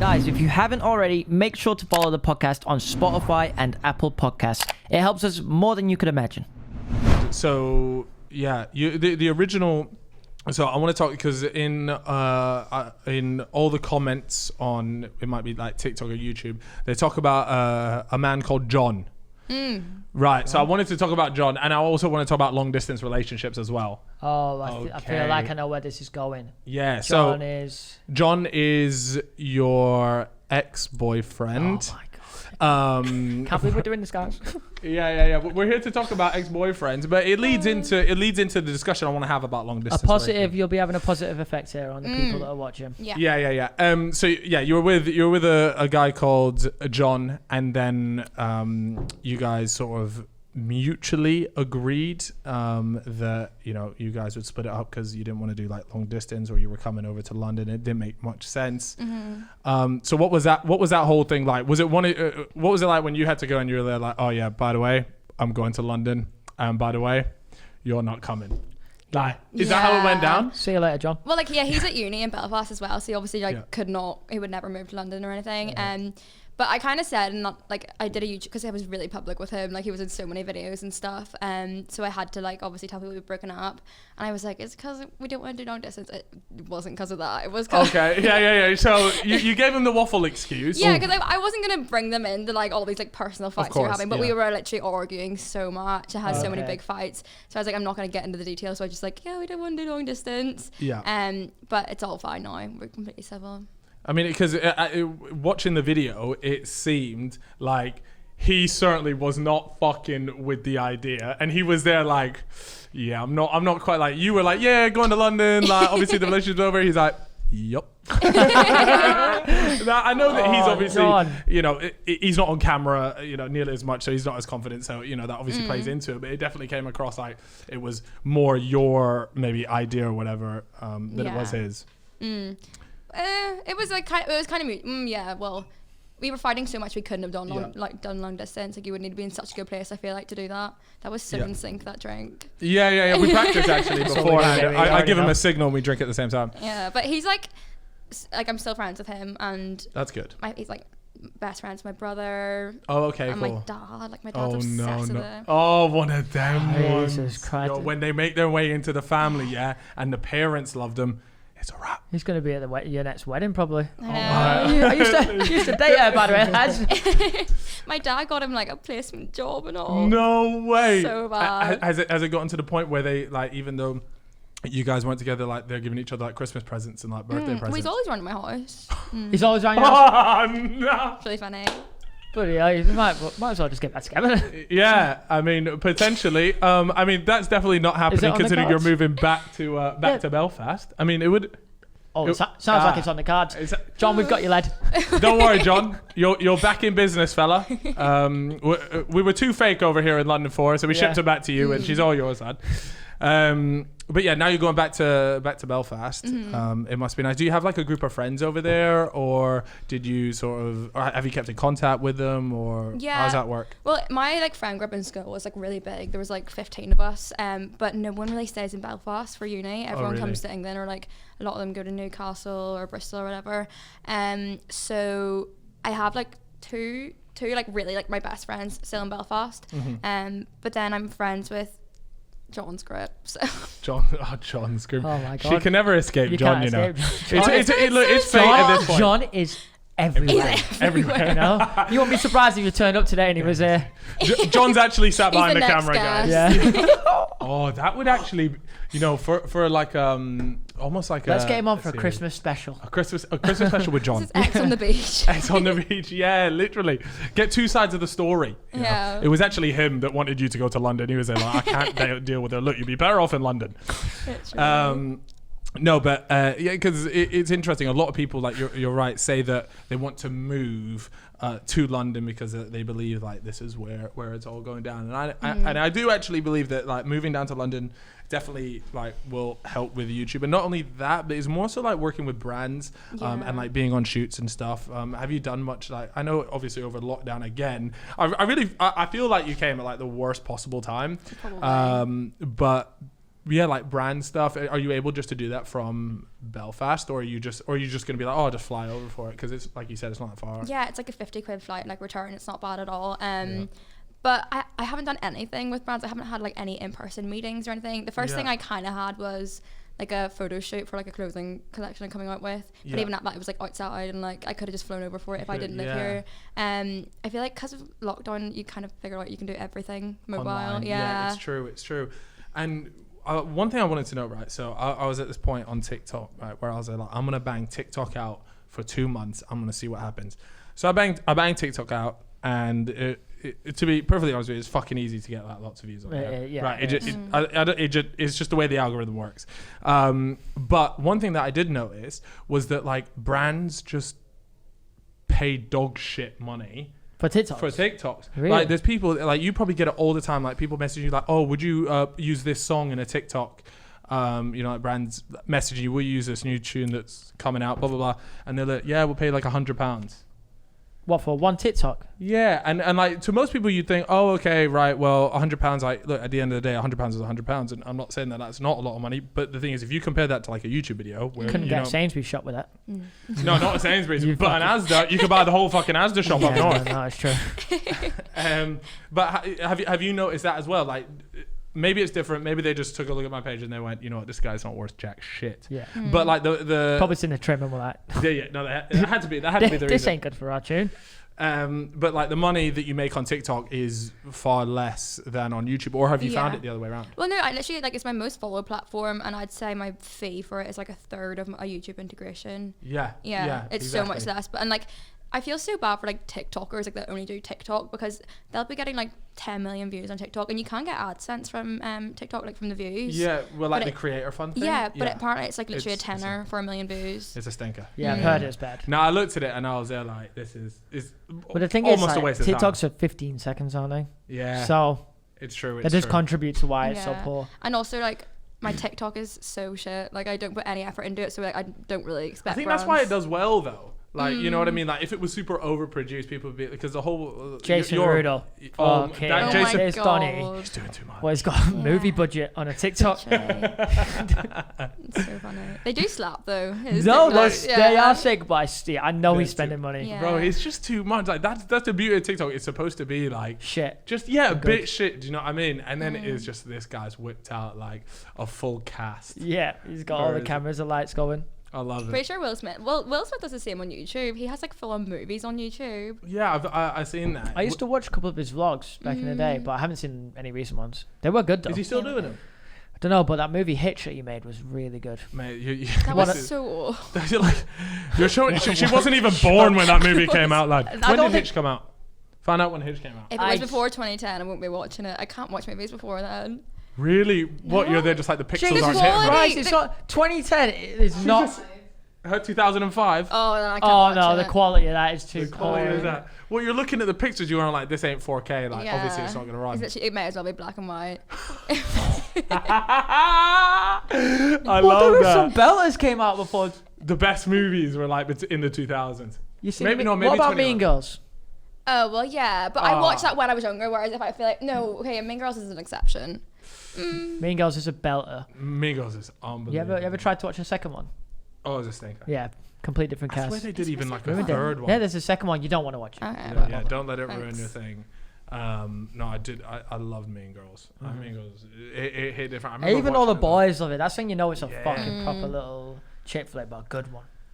Guys, if you haven't already, make sure to follow the podcast on Spotify and Apple Podcasts. It helps us more than you could imagine. So yeah, the original. So I want to talk because in all the comments on, it might be like TikTok or YouTube, they talk about a man called John. Right. So I wanted to talk about John, and I also want to talk about long distance relationships as well. Oh, I feel like I know where this is going. Yeah. John is your ex-boyfriend. Oh my god. Can't believe we're doing this, guys. Yeah. We're here to talk about ex-boyfriends, but it leads into the discussion I want to have about long distance. You'll be having a positive effect here on the people that are watching. Yeah. So yeah, you were with a guy called John, and then you guys sort of mutually agreed that you guys would split it up because you didn't want to do like long distance, or you were coming over to London. It didn't make much sense. So what was that whole thing like? Was it what was it like when you had to go and you were there like, oh yeah, by the way, I'm going to London, and by the way, you're not coming? Like, is that how it went down? See you later, John. Well, like, yeah, he's at uni in Belfast as well, so he obviously he would never move to London or anything. But I kind of said, and not like I did a YouTube, because I was really public with him, like he was in so many videos and stuff, so I had to like obviously tell people we'd broken up, and I was like, it's because we don't want to do long distance. It wasn't because of that. It was cause okay. Yeah. So you gave him the waffle excuse. Yeah, because I wasn't gonna bring them into like all these like personal fights we were having, but we were literally arguing so much. I had so many big fights, so I was like, I'm not gonna get into the details. So I just like, we don't want to do long distance. Yeah. But it's all fine now. We're completely civil. I mean, because watching the video, it seemed like he certainly was not fucking with the idea, and he was there like, yeah, I'm not quite like you were like, yeah, going to London, like obviously the relationship's over. He's like, yup. I know that he's obviously, he's not on camera, nearly as much, so he's not as confident. So that obviously plays into it, but it definitely came across like it was more your maybe idea or whatever than it was his. It was like well, we were fighting so much we couldn't have done long distance. Like you would need to be in such a good place, I feel like, to do that. That was so in sync, that drink. Yeah. We practiced actually beforehand. I give him a signal and we drink at the same time. Yeah, but he's like I'm still friends with him, and that's good. He's like best friends with my brother. Oh, okay, and cool. my dad. Like my dad's obsessed with him. Oh, one of them ones. Jesus Christ. When they make their way into the family, and the parents love them. It's a wrap. He's going to be at your next wedding, probably. I used to date her, by the way, lads. My dad got him like a placement job and all. No way. So bad. Has it gotten to the point where they like, even though you guys weren't together, like they're giving each other like Christmas presents and like birthday presents? Well, he's always around my house. He's always around your house? Oh, no. It's really funny. But yeah, you might as well just get that together. Yeah, I mean, potentially. I mean, that's definitely not happening considering you're moving back to Belfast. I mean, it would. Sounds like it's on the cards. John, we've got you, lad. Don't worry, John. You're back in business, fella. We were too fake over here in London for her, so we shipped her back to you, and she's all yours, lad. But yeah, now you're going back to Belfast. It must be nice. Do you have like a group of friends over there, or did you or have you kept in contact with them, or how does that work? Well, my like friend group in school was like really big. There was like 15 of us, but no one really stays in Belfast for uni. Everyone comes to England, or like a lot of them go to Newcastle or Bristol or whatever. So I have like two like really like my best friends still in Belfast. But then I'm friends with John's group. So. John's group. Oh my god. She can never escape John, you know. It's fate John, at this point. John is everywhere. Everywhere. You know? You won't be surprised if you turned up today and he was there. John's actually sat behind the camera, guys. Yeah. Oh, that would actually, for like almost like let's get him on for a Christmas special. A Christmas special with John. This is X on the beach. X on the beach, yeah, literally. Get two sides of the story. Yeah. It was actually him that wanted you to go to London. He was there like, I can't deal with her. Look, you'd be better off in London. No, but because it's interesting. A lot of people, like you're right, say that they want to move to London because they believe like this is where it's all going down. And I do actually believe that like moving down to London definitely like will help with YouTube. And not only that, but it's more so like working with brands and like being on shoots and stuff. Have you done much? Like, I know obviously over lockdown again, I feel like you came at like the worst possible time. But like brand stuff, are you able just to do that from Belfast, or are you just going to be like, oh, I'll just fly over for it? Because it's like you said, it's not that far. Yeah, it's like a 50 quid flight, like return. It's not bad at all. But I haven't done anything with brands. I haven't had like any in-person meetings or anything. The first thing I kind of had was like a photo shoot for like a clothing collection I'm coming out with. But even at that, it was like outside, and like I could have just flown over for it if I didn't live here. I feel like because of lockdown, you kind of figure out you can do everything mobile. Online. Yeah, it's true. And one thing I wanted to know, right? So I was at this point on TikTok, right, where I was like, I'm gonna bang TikTok out for 2 months. I'm gonna see what happens. So I banged TikTok out, and it, to be perfectly honest with you, it's fucking easy to get like lots of views on it. Right? It's just the way the algorithm works. But one thing that I did notice was that like brands just pay dog shit money for TikToks. Really? Like there's people like, you probably get it all the time. Like people message you like, oh, would you use this song in a TikTok? Like brands messaging you, will you use this new tune that's coming out, blah blah blah, and they're like, yeah, we'll pay like £100. What, for one TikTok? Yeah, and like to most people you'd think, oh, okay, right, well, £100. Like, look, at the end of the day, £100 is £100, and I'm not saying that that's not a lot of money, but the thing is, if you compare that to like a YouTube video, where Couldn't get a Sainsbury's shop with that. No, not a Sainsbury's, but an Asda, you could buy the whole fucking Asda shop up north. No, it's true. But have you noticed that as well? Like, maybe it's different. Maybe they just took a look at my page and they went, you know what, this guy's not worth jack shit. Yeah. But like the probably seen the trim and all that. Yeah. No, that had to be the reason. This ain't good for our tune. But like the money that you make on TikTok is far less than on YouTube, or have you found it the other way around? Well, no, I literally, like, it's my most followed platform, and I'd say my fee for it is like a third of a YouTube integration. Yeah, it's exactly. so much less. But and like, I feel so bad for like TikTokers like that only do TikTok, because they'll be getting like 10 million views on TikTok, and you can get AdSense from TikTok, like from the views. Yeah, well, like the creator fund thing. Yeah, but apparently it's like literally a tenner for 1 million views. It's a stinker. Yeah, I've heard it's bad. No, I looked at it and I was there like, this is but the thing almost is, like, a waste of TikToks time. are 15 seconds, aren't they? Yeah. So it's true. That just contributes to why it's so poor. And also, like, my TikTok is so shit. Like, I don't put any effort into it, so like, I don't really expect. I think that's why it does well, though. Like, you know what I mean? Like, if it was super overproduced, people would be, because the whole Jason Derulo. Okay. Jason is Donny. He's doing too much. Well, he's got a movie budget on a TikTok. It's so funny. They do slap though. No, they are sick, but I know he's spending money. Yeah. Bro, it's just too much. Like, that's the beauty of TikTok. It's supposed to be like shit. Just a bit shit. Do you know what I mean? And then it is just this guy's whipped out like a full cast. Yeah, he's got all the cameras and lights going. I love it. Pretty sure Will Smith. Well, Will Smith does the same on YouTube. He has like full-on movies on YouTube. Yeah, I've seen that. I used to watch a couple of his vlogs back in the day, but I haven't seen any recent ones. They were good though. Is he still doing them? I don't know, but that movie Hitch that you made was really good. Mate, that was so. You're showing. She wasn't even born when that movie came out, lad. When did Hitch come out? Find out when Hitch came out. If it was before 2010, I won't be watching it. I can't watch movies before then. Really? What? You're there just like the pixels aren't hitting. Right, it's not 2010. It's not. Her 2005. Oh, then I can't watch no, it. the quality of that is too The quality of that. Well, you're looking at the pictures, you are like, this ain't 4K. Like, obviously, it's not gonna run. It may as well be black and white. I love there were that. some belters came out before. The best movies were like in the 2000s. You see, maybe what about Mean Girls? Oh well, yeah, but I watched that when I was younger. Whereas if I feel like Mean Girls is an exception. Mean Girls is a belter. Mean Girls is unbelievable. You ever tried to watch the second one? Oh, it's a stinker. Yeah, complete different cast. I swear they did even like a third one. Yeah, there's a second one. You don't want to watch it. Yeah, don't let it ruin your thing. No, I did. I loved Mean Girls. Mean Girls, it hit different. Even all the boys love it. That's when you know it's a fucking proper little chick flick, but a good one.